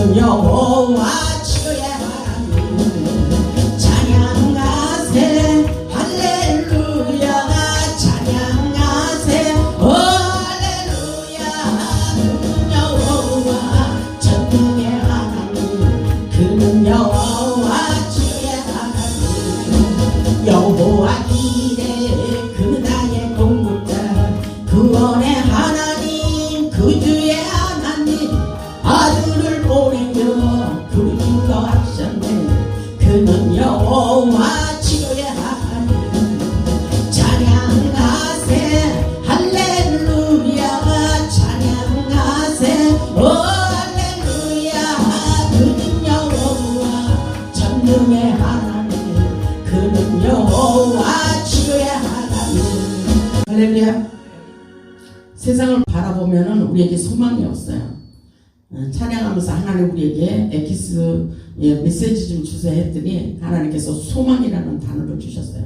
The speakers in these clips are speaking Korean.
그는 여호와 치료의 하나님 찬양하세 할렐루야 찬양하세 할렐루야 그는 여호와 천국의 하나님 그는 여호와 치료의 하나님 여호와 이레 그는 나의 공급자 구원의 하나님 구주의 하나님 아들을 보내며 그를 인도하셨네 그는 여호와 치료의 하나님 찬양하세 할렐루야 찬양하세 할렐루야 그는 여호와 전능의 하나님 그는 여호와 치료의 하나님 할렐루야. 세상을 바라보면 우리에게 소망이 없어요. 찬양하면서 하나님 우리에게 에키스 메시지 좀 주세요 했더니 하나님께서 소망이라는 단어를 주셨어요.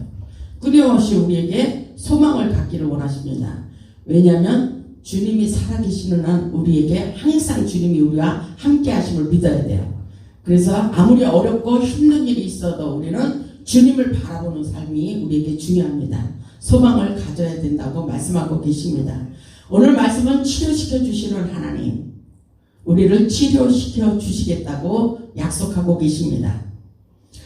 끊임없이 우리에게 소망을 갖기를 원하십니다. 왜냐하면 주님이 살아계시는 한 우리에게 항상 주님이 우리와 함께 하심을 믿어야 돼요. 그래서 아무리 어렵고 힘든 일이 있어도 우리는 주님을 바라보는 삶이 우리에게 중요합니다. 소망을 가져야 된다고 말씀하고 계십니다. 오늘 말씀은 치료시켜 주시는 하나님, 우리를 치료시켜 주시겠다고 약속하고 계십니다.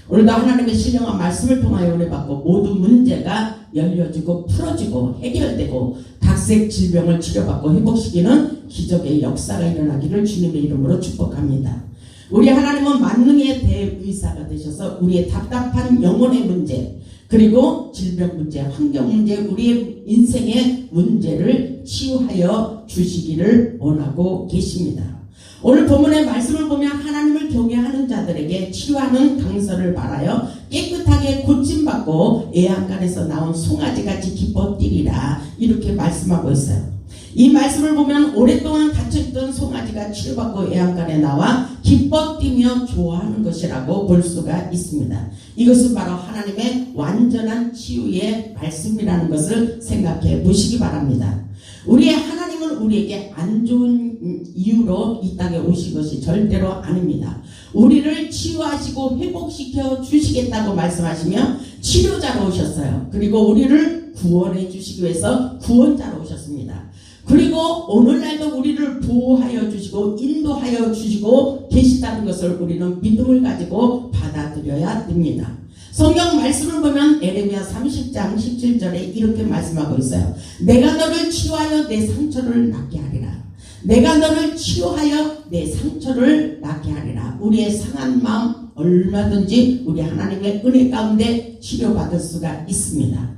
오늘도 하나님의 신령한 말씀을 통하여 은혜 받고 모든 문제가 열려지고 풀어지고 해결되고 각색 질병을 치료받고 회복시키는 기적의 역사가 일어나기를 주님의 이름으로 축복합니다. 우리 하나님은 만능의 대의사가 되셔서 우리의 답답한 영혼의 문제 그리고 질병 문제, 환경 문제, 우리의 인생의 문제를 치유하여 주시기를 원하고 계십니다. 오늘 본문의 말씀을 보면 하나님을 경외하는 자들에게 치유하는 강서를 말하여 깨끗하게 고침받고 애양간에서 나온 송아지같이 기뻐 뛰리라 이렇게 말씀하고 있어요. 이 말씀을 보면 오랫동안 갇혀있던 송아지가 치료받고 애양간에 나와 기뻐 뛰며 좋아하는 것이라고 볼 수가 있습니다. 이것은 바로 하나님의 완전한 치유의 말씀이라는 것을 생각해 보시기 바랍니다. 우리의 하나님은 우리에게 안 좋은 이유로 이 땅에 오신 것이 절대로 아닙니다. 우리를 치유하시고 회복시켜 주시겠다고 말씀하시며 치료자로 오셨어요. 그리고 우리를 구원해 주시기 위해서 구원자로 오셨습니다. 그리고 오늘날도 우리를 보호하여 주시고 인도하여 주시고 계시다는 것을 우리는 믿음을 가지고 받아들여야 됩니다. 성경 말씀을 보면 에레미야 30장 17절에 이렇게 말씀하고 있어요. 내가 너를 치유하여 내 상처를 낫게 하리라. 내가 너를 치유하여 내 상처를 낫게 하리라. 우리의 상한 마음 얼마든지 우리 하나님의 은혜 가운데 치료받을 수가 있습니다.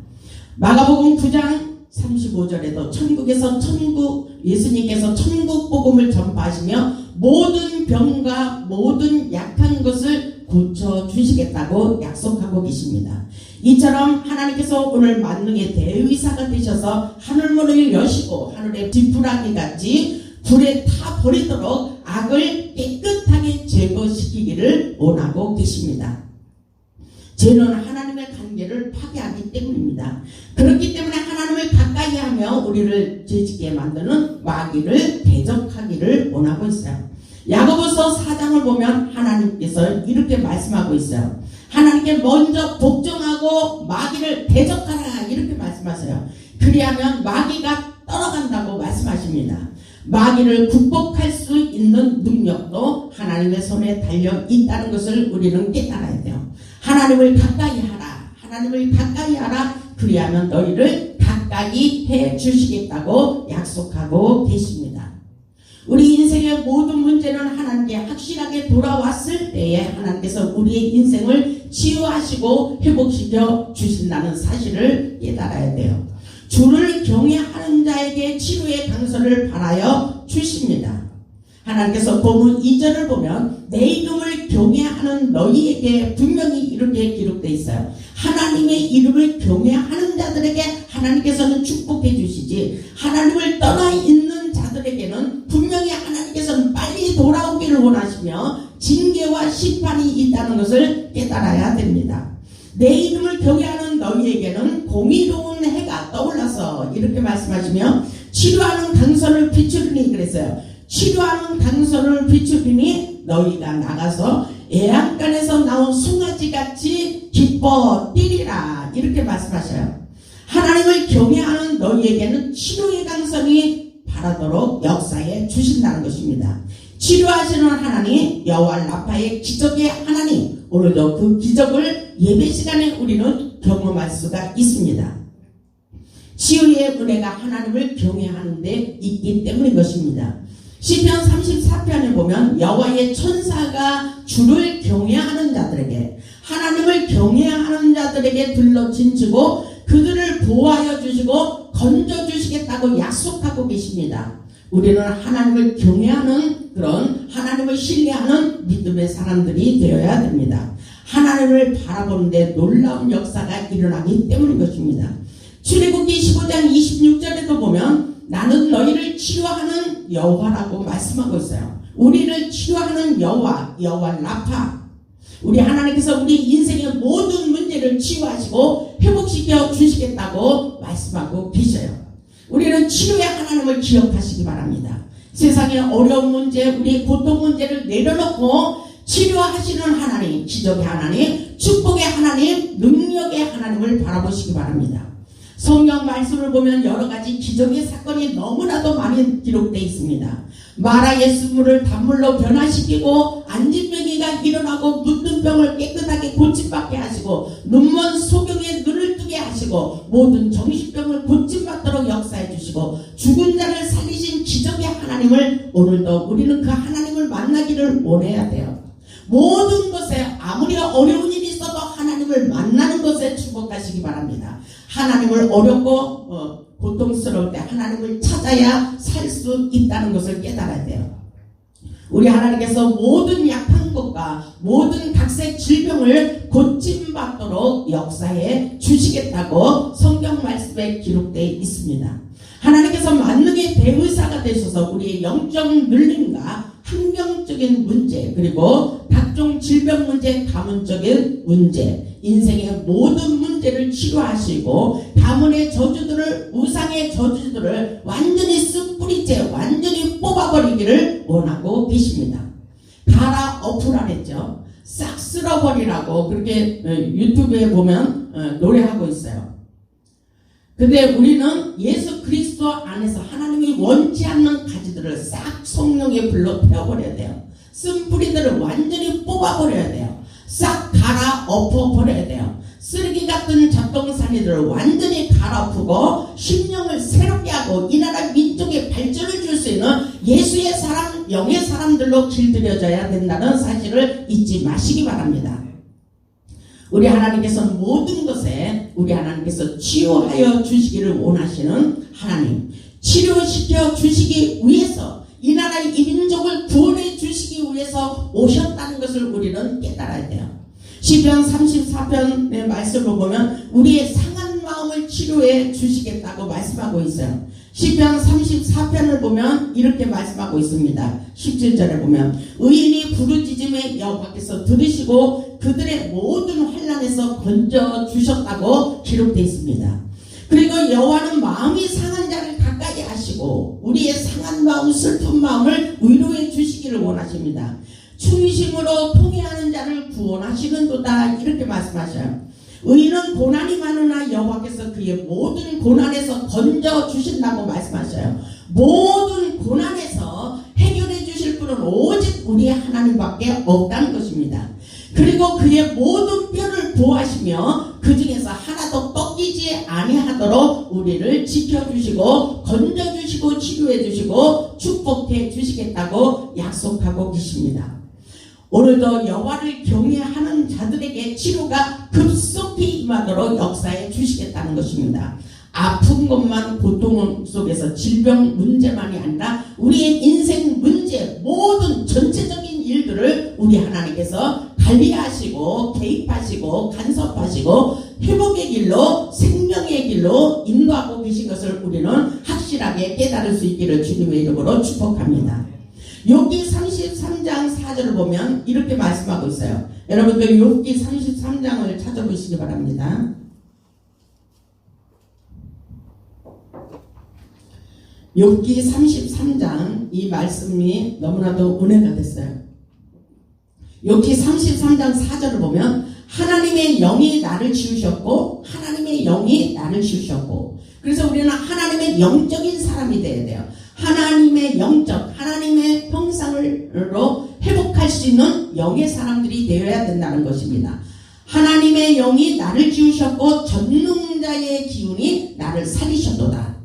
마가복음 9장 35절에도 예수님께서 천국 복음을 전파하시며 모든 병과 모든 약한 것을 고쳐주시겠다고 약속하고 계십니다. 이처럼 하나님께서 오늘 만능의 대의사가 되셔서 하늘문을 여시고 하늘의 지푸라기 같이 불에 타 버리도록 악을 깨끗하게 제거시키기를 원하고 계십니다. 죄는 하나님의 관계를 파괴하기 때문입니다. 그렇기 때문에 하나님을 가까이 하며 우리를 죄짓게 만드는 마귀를 대적하기를 원하고 있어요. 야고보서 4장을 보면 하나님께서 이렇게 말씀하고 있어요. 하나님께 먼저 복종하고 마귀를 대적하라 이렇게 말씀하세요. 그리하면 마귀가 떠나간다고 말씀하십니다. 마귀를 극복할 수 있는 능력도 하나님의 손에 달려 있다는 것을 우리는 깨달아야 돼요. 하나님을 가까이 하라. 하나님을 가까이 하라. 그리하면 너희를 가까이 해 주시겠다고 약속하고 계십니다. 우리 인생의 모든 문제는 하나님께 확실하게 돌아왔을 때에 하나님께서 우리의 인생을 치유하시고 회복시켜 주신다는 사실을 깨달아야 돼요. 주를 경외하는 자에게 치료의 강서를 바라여 주십니다. 하나님께서 본문 2절을 보면 내 이름을 경외하는 너희에게 분명히 이렇게 기록되어 있어요. 하나님의 이름을 경외하는 자들에게 하나님께서는 축복해 주시지 하나님을 떠나 있는 자들에게는 분명히 하나님께서는 빨리 돌아오기를 원하시며 징계와 심판이 있다는 것을 깨달아야 됩니다. 내 이름을 경외하는 너희에게는 공의로운 해가 떠올라서 이렇게 말씀하시며 치료하는 강선을 비추리니 그랬어요. 치료하는 강선을 비추리니 너희가 나가서 애양간에서 나온 송아지같이 기뻐 뛰리라. 이렇게 말씀하셔요. 하나님을 경외하는 너희에게는 치료의 강선이 바라도록 역사해 주신다는 것입니다. 치료하시는 하나님, 여호와 라파의 기적의 하나님, 오늘도 그 기적을 예배 시간에 우리는 경험할 수가 있습니다. 치유의 은혜가 하나님을 경외하는 데 있기 때문인 것입니다. 시편 34편에 보면 여호와의 천사가 주를 경외하는 자들에게, 하나님을 경외하는 자들에게 들러진치고 그들을 보호하여 주시고 건져주시겠다고 약속하고 계십니다. 우리는 하나님을 경외하는, 그런 하나님을 신뢰하는 믿음의 사람들이 되어야 됩니다. 하나님을 바라보는데 놀라운 역사가 일어나기 때문인 것입니다. 출애굽기 15장 26절에도 보면 나는 너희를 치료하는 여호와라고 말씀하고 있어요. 우리를 치료하는 여호와, 여호와 라파. 우리 하나님께서 우리 인생의 모든 문제를 치유하시고 회복시켜 주시겠다고 말씀하고 계셔요. 우리는 치료의 하나님을 기억하시기 바랍니다. 세상의 어려운 문제, 우리의 고통 문제를 내려놓고 치료하시는 하나님, 기적의 하나님, 축복의 하나님, 능력의 하나님을 바라보시기 바랍니다. 성경 말씀을 보면 여러 가지 기적의 사건이 너무나도 많이 기록되어 있습니다. 마라 예수물을 단물로 변화시키고 안진병이가 일어나고 묻는 병을 깨끗하게 고침받게 하시고 눈먼 소경의 눈을 뜨게 하시고 모든 정신병을 고침받도록 역사해 주시고 죽은 자를 살리신 기적의 하나님을 오늘도 우리는 그 하나님을 만나기를 원해야 돼요. 모든 것에 아무리 어려운 일이 있어도 하나님을 만나는 것에 축복하시기 바랍니다. 하나님을 어렵고 고통스러울 때 하나님을 찾아야 살 수 있다는 것을 깨달아야 돼요. 우리 하나님께서 모든 약한 것과 모든 각색 질병을 고침받도록 역사해 주시겠다고 성경 말씀에 기록되어 있습니다. 하나님께서 만능의 대의사가 되셔서 우리의 영적 눌림과 환경적인 문제, 그리고 각종 질병 문제, 가문적인 문제, 인생의 모든 문제를 치료하시고 가문의 저주들을, 우상의 저주들을 완전히 쓴 뿌리째 완전히 뽑아버리기를 원하고 계십니다. 갈아엎으라 했죠. 싹 쓸어버리라고 그렇게 유튜브에 보면 노래하고 있어요. 근데 우리는 예수 그리스도 안에서 하나님이 원치 않는 가지들을 싹 성령의 불로 태워버려야 돼요. 쓴 뿌리들을 완전히 뽑아버려야 돼요. 싹 갈아엎어버려야 돼요. 쓰레기 같은 잡동사니들을 완전히 갈아엎고 심령을 새롭게 하고 이 나라 민족의 발전을 줄 수 있는 예수의 사람, 영의 사람들로 길들여져야 된다는 사실을 잊지 마시기 바랍니다. 우리 하나님께서는 모든 것에 우리 하나님께서 치유하여 주시기를 원하시는 하나님, 치료시켜 주시기 위해서 이 나라의 이 민족을 구원해 주시기 위해서 오셨다는 것을 우리는 깨달아야 돼요. 시편 34편의 말씀을 보면 우리의 상한 마음을 치료해 주시겠다고 말씀하고 있어요. 시편 34편을 보면 이렇게 말씀하고 있습니다. 17절에 보면 의인이 부르짖음에 여호와께서 들으시고 그들의 모든 환난에서 건져주셨다고 기록되어 있습니다. 그리고 여호와는 마음이 상한 자를 가까이 하시고 우리의 상한 마음, 슬픈 마음을 위로해 주시기를 원하십니다. 충심으로 통회하는 자를 구원하시는도다, 이렇게 말씀하셔요. 의인은 고난이 많으나 여호와께서 그의 모든 고난에서 건져주신다고 말씀하셔요. 모든 고난에서 해결해 주실 분은 오직 우리 하나님밖에 없다는 것입니다. 그리고 그의 모든 뼈를 보호하시며 그 중에서 하나도 꺾이지 아니하도록 우리를 지켜주시고 건져주시고 치료해주시고 축복해 주시겠다고 약속하고 계십니다. 오늘도 여호와를 경외하는 자들에게 치료가 급속히 임하도록 역사해 주시겠다는 것입니다. 아픈 것만 고통 속에서 질병 문제만이 아니라 우리의 인생 문제, 모든 전체적인 일들을 우리 하나님께서 관리하시고 개입하시고 간섭하시고 회복의 길로, 생명의 길로 인도하고 계신 것을 우리는 확실하게 깨달을 수 있기를 주님의 이름으로 축복합니다. 욥기 33장 4절을 보면 이렇게 말씀하고 있어요. 여러분들 욥기 33장을 찾아보시기 바랍니다. 욥기 33장 이 말씀이 너무나도 은혜가 됐어요. 욥기 33장 4절을 보면 하나님의 영이 나를 지으셨고 하나님의 영이 나를 지으셨고, 그래서 우리는 하나님의 영적인 사람이 되어야 돼요. 하나님의 영적, 하나님의 형상으로 회복할 수 있는 영의 사람들이 되어야 된다는 것입니다. 하나님의 영이 나를 지으셨고 전능자의 기운이 나를 살리셨도다.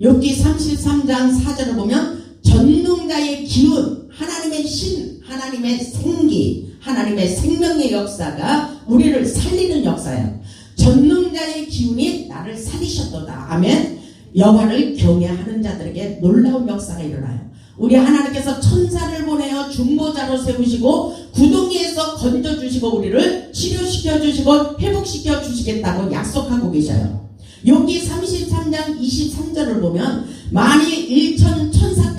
욥기 33장 4절을 보면 전능자의 기운, 하나님의 신, 하나님의 생기, 하나님의 생명의 역사가 우리를 살리는 역사예요. 전능자의 기운이 나를 살리셨도다. 아멘. 여호와를 경외하는 자들에게 놀라운 역사가 일어나요. 우리 하나님께서 천사를 보내어 중보자로 세우시고 구덩이에서 건져주시고 우리를 치료시켜 주시고 회복시켜 주시겠다고 약속하고 계셔요. 욥기 33장 23절을 보면 만일 1천 천사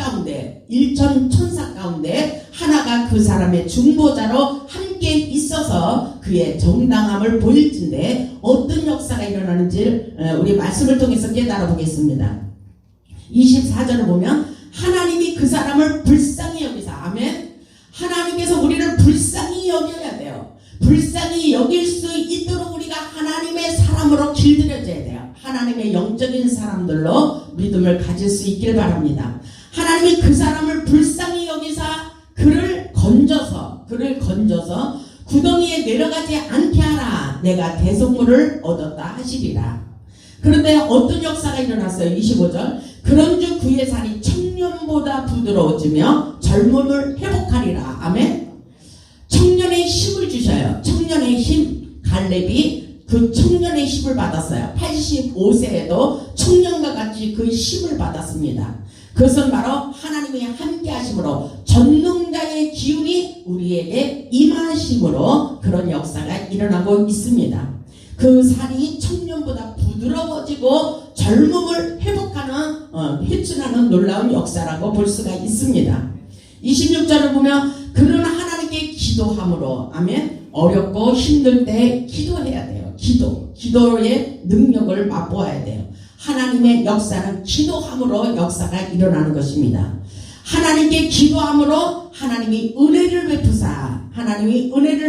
가운데 하나가 그 사람의 중보자로 함께 있어서 그의 정당함을 보일진데 어떤 역사가 일어나는지 우리 말씀을 통해서 깨달아 보겠습니다. 24절을 보면 하나님이 그 사람을 불쌍히 여기사, 아멘. 하나님께서 우리를 불쌍히 여겨야 돼요. 불쌍히 여길 수 있도록 우리가 하나님의 사람으로 길들여져야 돼요. 하나님의 영적인 사람들로 믿음을 가질 수 있길 바랍니다. 하나님이 그 사람을 불쌍히 여기사 그를 건져서 구덩이에 내려가지 않게 하라. 내가 대속물을 얻었다 하시리라. 그런데 어떤 역사가 일어났어요? 25절. 그런즉 그의 살이 청년보다 부드러워지며 젊음을 회복하리라. 아멘. 청년의 힘을 주셔요. 청년의 힘. 갈렙이 그 청년의 힘을 받았어요. 85세에도 청년과 같이 그 힘을 받았습니다. 그것은 바로 하나님의 함께 하심으로 전능자의 기운이 우리에게 임하심으로 그런 역사가 일어나고 있습니다. 그 살이 청년보다 부드러워지고 젊음을 회복하는 회춘하는 놀라운 역사라고 볼 수가 있습니다. 26절을 보면 그는 하나님께 기도함으로, 아멘. 어렵고 힘들 때 기도해야 돼요. 기도의 능력을 맛보아야 돼요. 하나님의 역사는 기도함으로 역사가 일어나는 것입니다. 하나님께 기도함으로 하나님이 은혜를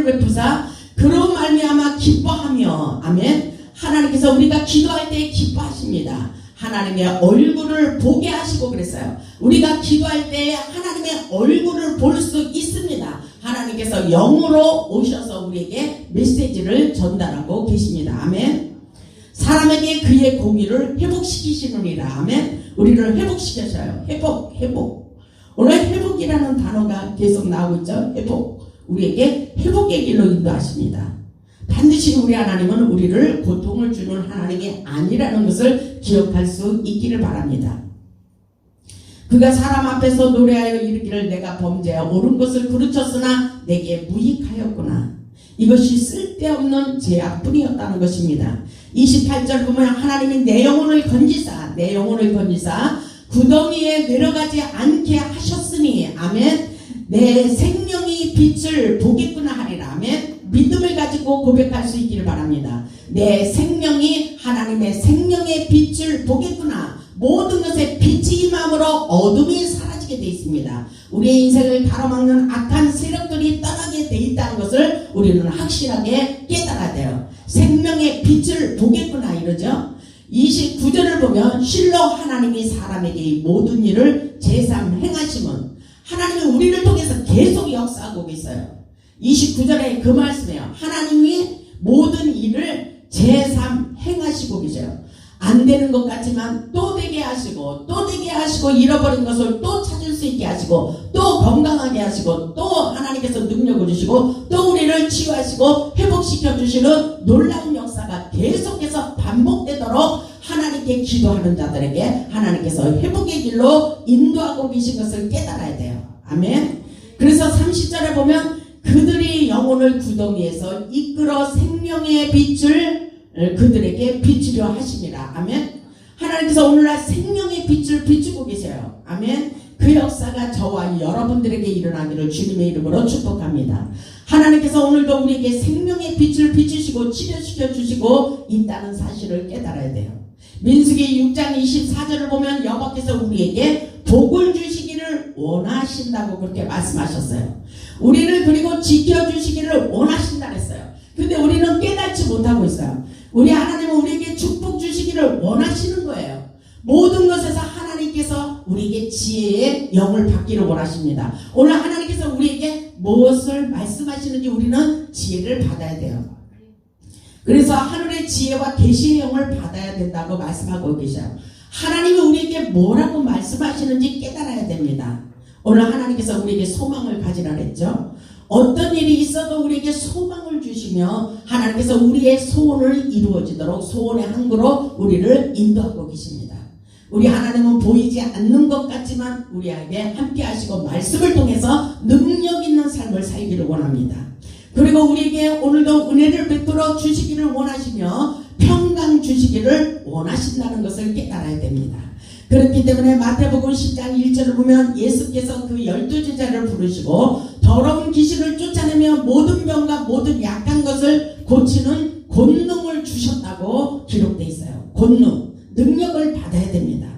베푸사 그런 말미암아 기뻐하며, 아멘. 하나님께서 우리가 기도할 때 기뻐하십니다. 하나님의 얼굴을 보게 하시고 그랬어요. 우리가 기도할 때 하나님의 얼굴을 볼 수 있습니다. 하나님께서 영으로 오셔서 우리에게 메시지를 전달하고 계십니다. 아멘. 사람에게 그의 공의를 회복시키시느니라. 아멘. 우리를 회복시켜줘요. 회복. 오늘 회복이라는 단어가 계속 나오고 있죠. 회복. 우리에게 회복의 길로 인도하십니다. 반드시 우리 하나님은 우리를 고통을 주는 하나님이 아니라는 것을 기억할 수 있기를 바랍니다. 그가 사람 앞에서 노래하여 이르기를 내가 범죄하여 옳은 것을 그르쳤으나 내게 무익하였구나. 이것이 쓸데없는 죄악뿐이었다는 것입니다. 28절 보면 하나님이 내 영혼을 건지사 구덩이에 내려가지 않게 하셨으니, 아멘. 내 생명이 빛을 보겠구나 하리라. 아멘. 믿음을 가지고 고백할 수 있기를 바랍니다. 내 생명이 하나님의 생명의 빛을 보겠구나. 모든 것에 빛이 임함으로 어둠이 사라지게 되어 있습니다. 우리의 인생을 가로막는 악한 세력들이 떠나게 되어 있다는 것을 우리는 확실하게 깨달아야 돼요. 생명의 빛을 보겠구나 이러죠. 29절을 보면 실로 하나님이 사람에게 이 모든 일을 제3 행하심은 하나님이 우리를 통해서 계속 역사하고 계세요. 29절에 그 말씀이에요. 하나님이 모든 일을 제3 행하시고 계세요. 안 되는 것 같지만 또 되게 하시고 잃어버린 것을 또 찾을 수 있게 하시고 또 건강하게 하시고 또 하나님께서 능력을 주시고 또 우리를 치유하시고 회복시켜 주시는 놀라운 역사가 계속해서 반복되도록 하나님께 기도하는 자들에게 하나님께서 회복의 길로 인도하고 계신 것을 깨달아야 돼요. 아멘. 그래서 30절에 보면 그들이 영혼을 구덩이에서 이끌어 생명의 빛을 그들에게 비추려 하심이라. 아멘. 하나님께서 오늘날 생명의 빛을 비추고 계세요. 아멘. 그 역사가 저와 여러분들에게 일어나기를 주님의 이름으로 축복합니다. 하나님께서 오늘도 우리에게 생명의 빛을 비추시고 치료시켜 주시고 있다는 사실을 깨달아야 돼요. 민수기 6장 24절을 보면 여호와께서 우리에게 복을 주시기를 원하신다고 그렇게 말씀하셨어요. 우리를 그리고 지켜주시기를 원하신다 그랬어요. 근데 우리는 깨닫지 못하고 있어요. 우리 하나님은 우리에게 축복 주시기를 원하시는 거예요. 모든 것에서 하나님께서 우리에게 지혜의 영을 받기를 원하십니다. 오늘 하나님께서 우리에게 무엇을 말씀하시는지 우리는 지혜를 받아야 돼요. 그래서 하늘의 지혜와 계시의 영을 받아야 된다고 말씀하고 계셔요. 하나님이 우리에게 뭐라고 말씀하시는지 깨달아야 됩니다. 오늘 하나님께서 우리에게 소망을 가지라 했죠. 어떤 일이 있어도 우리에게 소망을 주시며 하나님께서 우리의 소원을 이루어지도록 소원의 항구로 우리를 인도하고 계십니다. 우리 하나님은 보이지 않는 것 같지만 우리에게 함께 하시고 말씀을 통해서 능력 있는 삶을 살기를 원합니다. 그리고 우리에게 오늘도 은혜를 베풀어 주시기를 원하시며 평강 주시기를 원하신다는 것을 깨달아야 됩니다. 그렇기 때문에 마태복음 10장 1절을 보면 예수께서 그 12제자를 부르시고 더러운 귀신을 쫓아내며 모든 병과 모든 약한 것을 고치는 권능을 주셨다고 기록되어 있어요. 권능, 능력을 받아야 됩니다.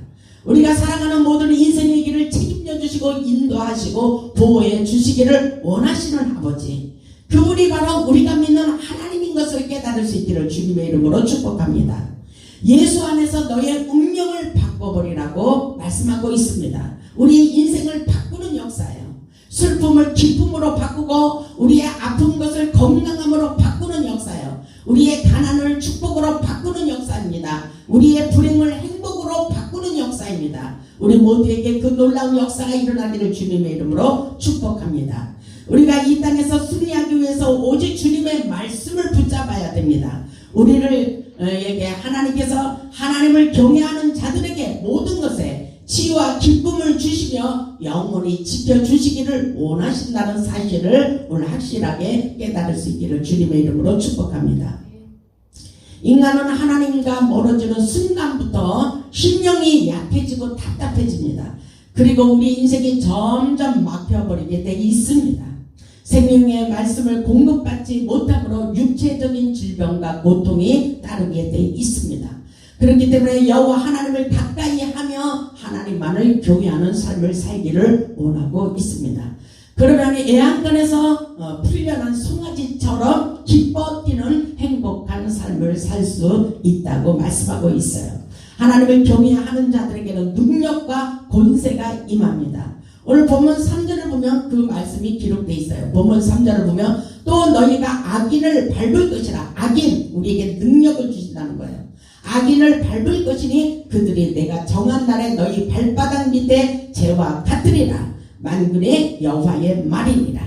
우리가 살아가는 모든 인생의 길을 책임져 주시고 인도하시고 보호해 주시기를 원하시는 아버지, 그분이 바로 우리가 믿는 하나님인 것을 깨달을 수 있기를 주님의 이름으로 축복합니다. 예수 안에서 너의 운명을 바꿔버리라고 말씀하고 있습니다. 우리의 인생을 바꾸는 역사예요. 슬픔을 기쁨으로 바꾸고 우리의 아픈 것을 건강함으로 바꾸는 역사예요. 우리의 가난을 축복으로 바꾸는 역사입니다. 우리의 불행을 행복으로 바꾸는 역사입니다. 우리 모두에게 그 놀라운 역사가 일어나기를 주님의 이름으로 축복합니다. 우리가 이 땅에서 승리하기 위해서 오직 주님의 말씀을 붙잡아야 됩니다. 우리를 하나님께서 하나님을 경외하는 자들에게 모든 것에 치유와 기쁨을 주시며 영원히 지켜주시기를 원하신다는 사실을 오늘 확실하게 깨달을 수 있기를 주님의 이름으로 축복합니다. 인간은 하나님과 멀어지는 순간부터 심령이 약해지고 답답해집니다. 그리고 우리 인생이 점점 막혀버리게 돼 있습니다. 생명의 말씀을 공급받지 못함으로 육체적인 질병과 고통이 따르게 돼 있습니다. 그렇기 때문에 여호와 하나님을 가까이 하며 하나님만을 경외하는 삶을 살기를 원하고 있습니다. 그러면 애완간에서 풀려난 송아지처럼 기뻐 뛰는 행복한 삶을 살 수 있다고 말씀하고 있어요. 하나님을 경외하는 자들에게는 능력과 권세가 임합니다. 오늘 본문 3절을 보면 그 말씀이 기록되어 있어요. 본문 3절을 보면 또 너희가 악인을 밟을 것이라. 악인, 우리에게 능력을 주신다는 거예요. 악인을 밟을 것이니 그들이 내가 정한 날에 너희 발바닥 밑에 재와 같으리라. 만군의 여호와의 말이니라.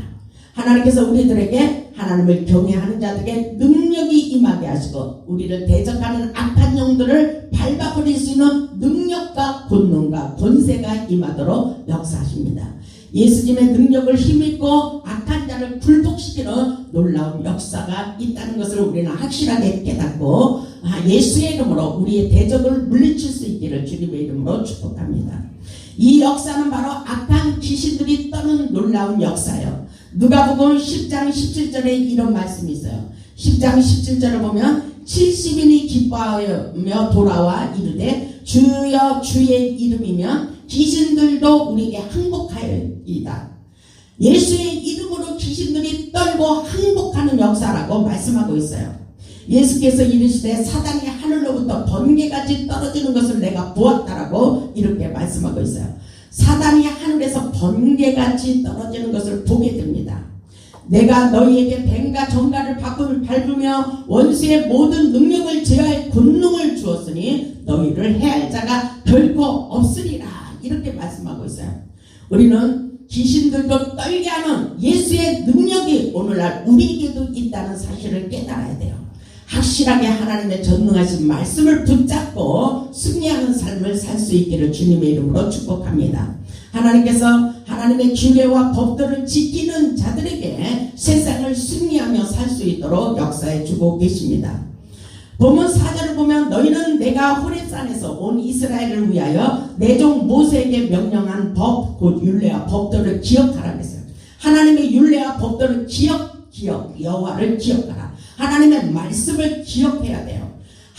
하나님께서 우리들에게 하나님을 경외하는 자들에게 능력이 임하게 하시고 우리를 대적하는 악한 영들을 밟아버릴 수 있는 능력과 권능과 권세가 임하도록 역사하십니다. 예수님의 능력을 힘입고 악한 자를 굴복시키는 놀라운 역사가 있다는 것을 우리는 확실하게 깨닫고 예수의 이름으로 우리의 대적을 물리칠 수 있기를 주님의 이름으로 축복합니다. 이 역사는 바로 악한 귀신들이 떠는 놀라운 역사예요. 누가복음 10장 17절에 이런 말씀이 있어요. 10장 17절을 보면 70인이 기뻐하며 돌아와 이르되 주여 주의 이름이면 귀신들도 우리에게 항복하여이다. 예수의 이름으로 귀신들이 떨고 항복하는 역사라고 말씀하고 있어요. 예수께서 이르시되 사단이 하늘로부터 번개같이 떨어지는 것을 내가 보았다라고 이렇게 말씀하고 있어요. 사단이 하늘에서 번개같이 떨어지는 것을 보게 됩니다. 내가 너희에게 뱀과 정갈을 밟으며 원수의 모든 능력을 제어할 권능을 주었으니 너희를 해할 자가 결코 없으리라. 이렇게 말씀하고 있어요. 우리는 귀신들도 떨게 하는 예수의 능력이 오늘날 우리에게도 있다는 사실을 깨달아야 돼요. 확실하게 하나님의 전능하신 말씀을 붙잡고 승리하는 삶을 살 수 있기를 주님의 이름으로 축복합니다. 하나님께서 하나님의 규례와 법도를 지키는 자들에게 세상을 승리하며 살 수 있도록 역사해 주고 계십니다. 본문 4절을 보면 너희는 내가 호렙산에서 온 이스라엘을 위하여 내 종 모세에게 명령한 법, 곧 율례와 법도를 기억하라 그랬어요. 하나님의 율례와 법도를 여호와를 기억하라. 하나님의 말씀을 기억해야 돼요.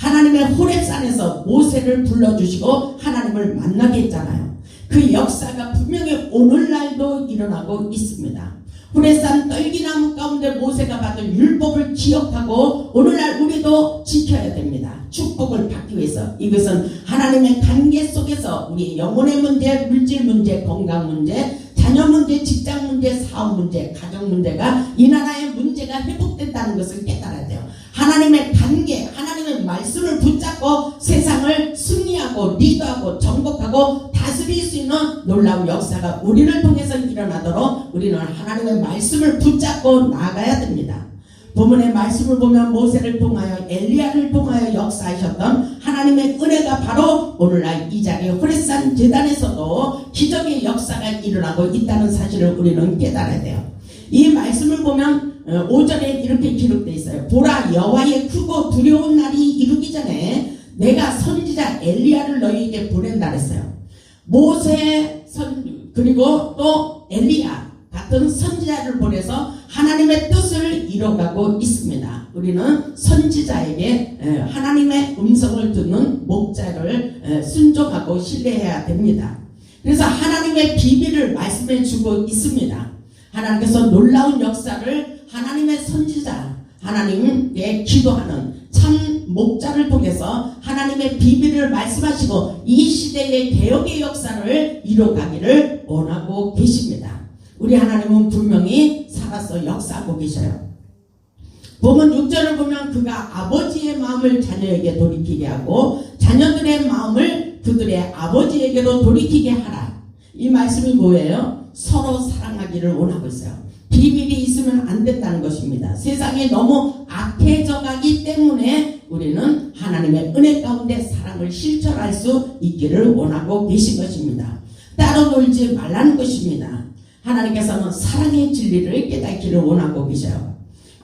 하나님의 호렙산에서 모세를 불러주시고 하나님을 만나게 했잖아요. 그 역사가 분명히 오늘날도 일어나고 있습니다. 호렙산 떨기나무 가운데 모세가 받은 율법을 기억하고 오늘날 우리도 지켜야 됩니다. 축복을 받기 위해서. 이것은 하나님의 관계 속에서 우리 영혼의 문제, 물질 문제, 건강 문제, 자녀 문제, 직장 문제, 사업 문제, 가정 문제가 이 나라의 문제가 회복된다는 것을 깨달아야 돼요. 하나님의 관계, 하나님의 말씀을 붙잡고 세상을 승리하고 리드하고 정복하고 다스릴 수 있는 놀라운 역사가 우리를 통해서 일어나도록 우리는 하나님의 말씀을 붙잡고 나아가야 됩니다. 본문의 말씀을 보면 모세를 통하여 엘리야를 통하여 역사하셨던 하나님의 은혜가 바로 오늘날 이 자리 호렙산 제단에서도 기적의 역사가 일어나고 있다는 사실을 우리는 깨달아야 돼요. 이 말씀을 보면 5절에 이렇게 기록되어 있어요. 보라, 여호와의 크고 두려운 날이 이루기 전에 내가 선지자 엘리야를 너희에게 보낸다 그랬어요. 모세 그리고 또 엘리야 같은 선지자를 보내서 하나님의 뜻을 이뤄가고 있습니다. 우리는 선지자에게 하나님의 음성을 듣는 목자를 순종하고 신뢰해야 됩니다. 그래서 하나님의 비밀을 말씀해 주고 있습니다. 하나님께서 놀라운 역사를 하나님의 선지자, 하나님께 기도하는 참 목자를 통해서 하나님의 비밀을 말씀하시고 이 시대의 개혁의 역사를 이뤄가기를 원하고 계십니다. 우리 하나님은 분명히 살아서 역사하고 계셔요. 본문 6절을 보면 그가 아버지의 마음을 자녀에게 돌이키게 하고 자녀들의 마음을 그들의 아버지에게로 돌이키게 하라. 이 말씀이 뭐예요? 서로 사랑하기를 원하고 있어요. 비밀이 있으면 안 된다는 것입니다. 세상이 너무 악해져 가기 때문에 우리는 하나님의 은혜 가운데 사랑을 실천할 수 있기를 원하고 계신 것입니다. 따로 놀지 말라는 것입니다. 하나님께서는 사랑의 진리를 깨닫기를 원하고 계셔요.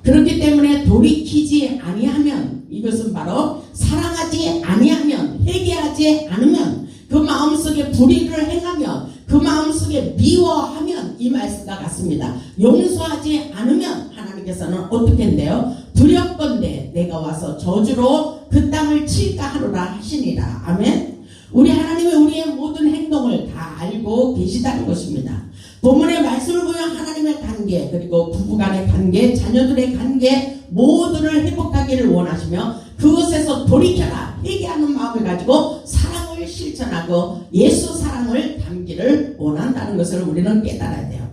그렇기 때문에 돌이키지 아니하면, 이것은 바로 사랑하지 아니하면, 회개하지 않으면, 그 마음속에 불의를 행하며 그 마음속에 미워하면, 이 말씀과 같습니다. 용서하지 않으면 하나님께서는 어떻게 한대요? 두렵건대 내가 와서 저주로 그 땅을 칠까 하노라 하시니라. 아멘. 우리 하나님이 우리의 모든 행동을 다 알고 계시다는 것입니다. 본문의 말씀을 보면 하나님의 관계, 그리고 부부간의 관계, 자녀들의 관계 모두를 회복하기를 원하시며 그것에서 돌이켜라, 회개하는 마음을 가지고 사랑을 실천하고 예수 사랑을 담기를 원한다는 것을 우리는 깨달아야 돼요.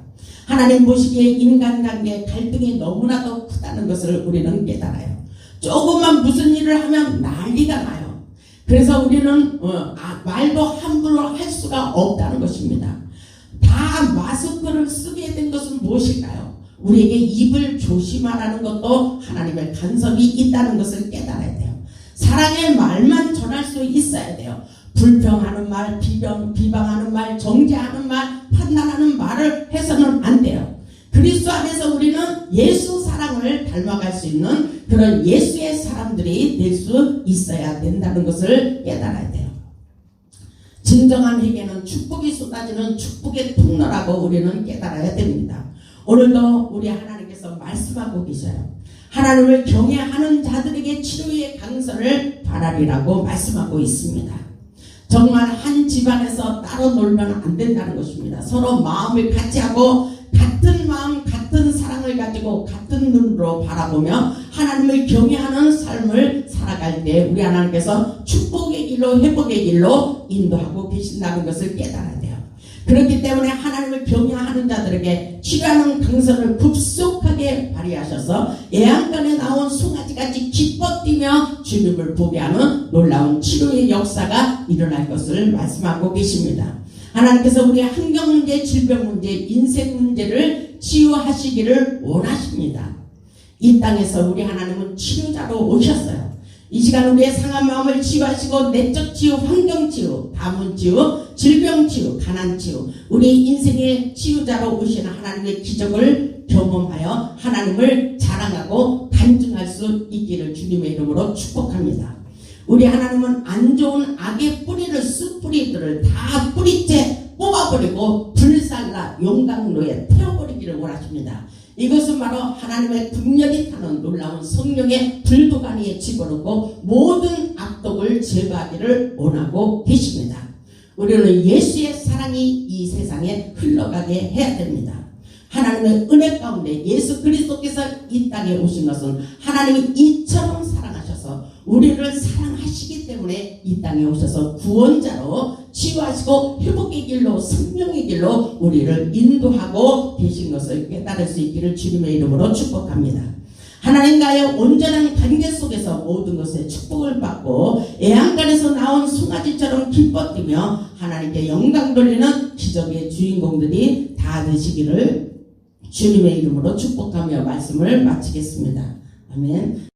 하나님 보시기에 인간관계 갈등이 너무나도 크다는 것을 우리는 깨달아요. 조금만 무슨 일을 하면 난리가 나요. 그래서 우리는 말도 함부로 할 수가 없다는 것입니다. 다 마스크를 쓰게 된 것은 무엇일까요? 우리에게 입을 조심하라는 것도 하나님의 간섭이 있다는 것을 깨달아야 돼요. 사랑의 말만 전할 수 있어야 돼요. 불평하는 말, 비방하는 말, 정죄하는 말, 판단하는 말을 해서는 안 돼요. 그리스도 안에서 우리는 예수 사랑을 닮아갈 수 있는 그런 예수의 사람들이 될 수 있어야 된다는 것을 깨달아야 돼요. 진정한 회개는 축복이 쏟아지는 축복의 통로라고 우리는 깨달아야 됩니다. 오늘도 우리 하나님께서 말씀하고 계셔요. 하나님을 경외하는 자들에게 치료의 강선을 바라리라고 말씀하고 있습니다. 정말 한 집안에서 따로 놀면 안 된다는 것입니다. 서로 마음을 같이 하고 같은 마음, 같은 사랑을 가지고 같은 눈으로 바라보며 하나님을 경외하는 삶을 살아갈 때 우리 하나님께서 축복의 길로, 회복의 길로 인도하고 계신다는 것을 깨달아야 돼요. 그렇기 때문에 하나님을 경외하는 자들에게 치료하는 강선을 급속하게 발휘하셔서 애양간에 나온 송아지같이 기뻐 뛰며 주님을 보게 하는 놀라운 치료의 역사가 일어날 것을 말씀하고 계십니다. 하나님께서 우리의 환경 문제, 질병 문제, 인생 문제를 치유하시기를 원하십니다. 이 땅에서 우리 하나님은 치료자로 오셨어요. 이 시간 우리의 상한 마음을 치유하시고 내적 치유, 환경 치유, 가문 치유, 질병 치유, 가난 치유, 우리 인생의 치유자로 오시는 하나님의 기적을 경험하여 하나님을 자랑하고 간증할 수 있기를 주님의 이름으로 축복합니다. 우리 하나님은 안 좋은 악의 뿌리를, 쑥뿌리들을 다 뿌리째 뽑아버리고 불살라 용광로에 태워버리기를 원하십니다. 이것은 바로 하나님의 분열이 타는 놀라운 성령의 불도가니에 집어넣고 모든 악독을 제거하기를 원하고 계십니다. 우리는 예수의 사랑이 이 세상에 흘러가게 해야 됩니다. 하나님의 은혜 가운데 예수 그리스도께서 이 땅에 오신 것은 하나님이 이처럼 사랑하셔서 우리를 사랑하시기 때문에 이 땅에 오셔서 구원자로 치유하시고 회복의 길로 생명의 길로 우리를 인도하고 계신 것을 깨달을 수 있기를 주님의 이름으로 축복합니다. 하나님과의 온전한 관계 속에서 모든 것에 축복을 받고 애양간에서 나온 송아지처럼 기뻐 뛰며 하나님께 영광 돌리는 기적의 주인공들이 다 되시기를 주님의 이름으로 축복하며 말씀을 마치겠습니다. 아멘.